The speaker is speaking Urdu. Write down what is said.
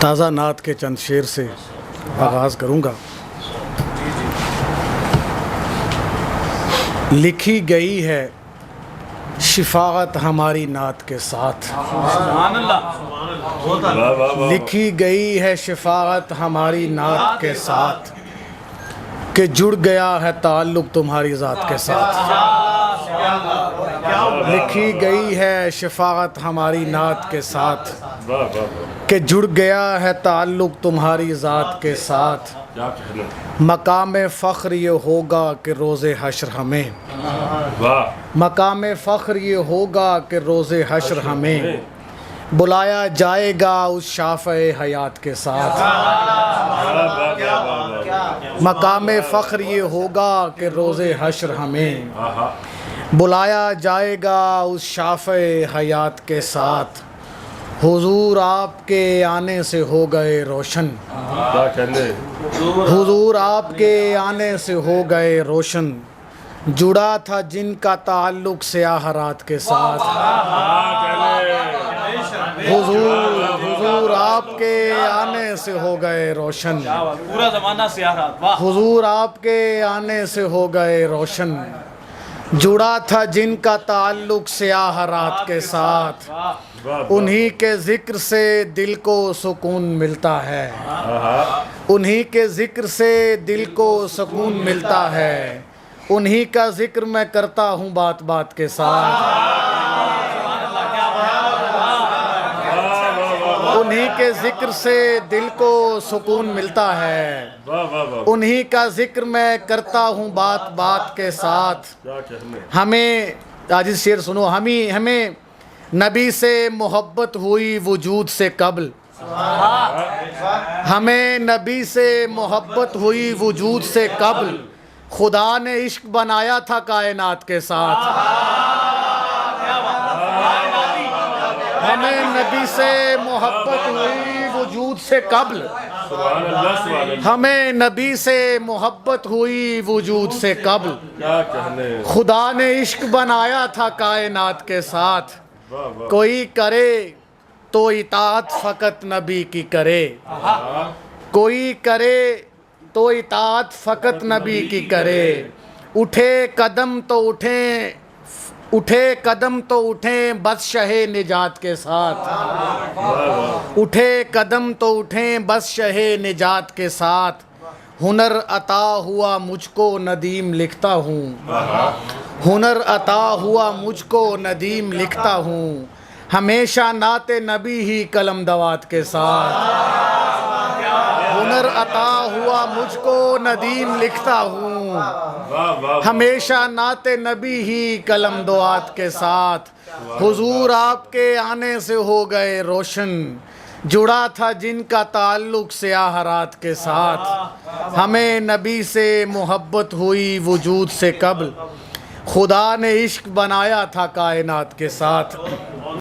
تازہ نعت کے چند شعر سے آغاز کروں گا۔ لکھی گئی ہے شفاعت ہماری نعت کے ساتھ، لکھی گئی ہے شفاعت ہماری نعت کے ساتھ، کہ جڑ گیا ہے تعلق تمہاری ذات کے ساتھ۔ لکھی گئی ہے شفاعت ہماری نعت کے ساتھ، کہ جڑ گیا ہے تعلق تمہاری ذات کے ساتھ۔ مقام فخر یہ ہوگا کہ روز حشر ہمیں، مقام فخر یہ ہوگا کہ روز حشر ہمیں بلایا جائے گا اس شافع حیات کے ساتھ۔ مقام فخر یہ ہوگا کہ روز حشر ہمیں بلایا جائے گا اس شافع حیات کے ساتھ۔ حضور آپ کے آنے سے ہو گئے روشن، حضور آپ کے آنے سے ہو گئے روشن، جڑا تھا جن کا تعلق سیاہ رات کے ساتھ۔ حضور آپ کے آنے سے ہو گئے روشن، پورا زمانہ سیاہ رات۔ حضور آپ کے آنے سے ہو گئے روشن، جڑا تھا جن کا تعلق سیاہ رات کے ساتھ۔ انہی کے ذکر سے دل کو سکون ملتا ہے، انہی کے ذکر سے دل کو سکون ملتا ہے، انہی کا ذکر میں کرتا ہوں بات بات کے ساتھ۔ انہی کے ذکر سے دل کو سکون ملتا ہے، انہی کا ذکر میں کرتا ہوں بات بات کے ساتھ۔ ہمیں عاجز شعر سنو، ہمیں نبی سے محبت ہوئی وجود سے قبل، ہمیں نبی سے محبت ہوئی وجود سے قبل، خدا نے عشق بنایا تھا کائنات کے ساتھ۔ ہمیں نبی سے محبت ہوئی وجود سے قبل، ہمیں نبی سے محبت ہوئی وجود سے قبل، خدا نے عشق بنایا تھا کائنات کے ساتھ۔ کوئی کرے تو اطاعت فقط نبی کی کرے، کوئی کرے تو اطاعت فقط نبی کی کرے، اٹھے قدم تو اٹھیں، اٹھے قدم تو اٹھیں بس شہ نجات کے ساتھ، اٹھے قدم تو اٹھیں بس شہ نجات کے ساتھ۔ ہنر عطا ہوا مجھ کو ندیم لکھتا ہوں، ہنر عطا ہوا مجھ کو ندیم لکھتا ہوں، ہمیشہ نعت نبی ہی قلم دوات کے ساتھ۔ ہنر عطا ہوا مجھ کو ندیم لکھتا ہوں، ہمیشہ نعت نبی ہی قلم دوات کے ساتھ۔ حضور آپ کے آنے سے ہو گئے روشن، جڑا تھا جن کا تعلق سیاہ رات کے ساتھ۔ ہمیں نبی سے محبت ہوئی وجود سے قبل، خدا نے عشق بنایا تھا کائنات کے ساتھ۔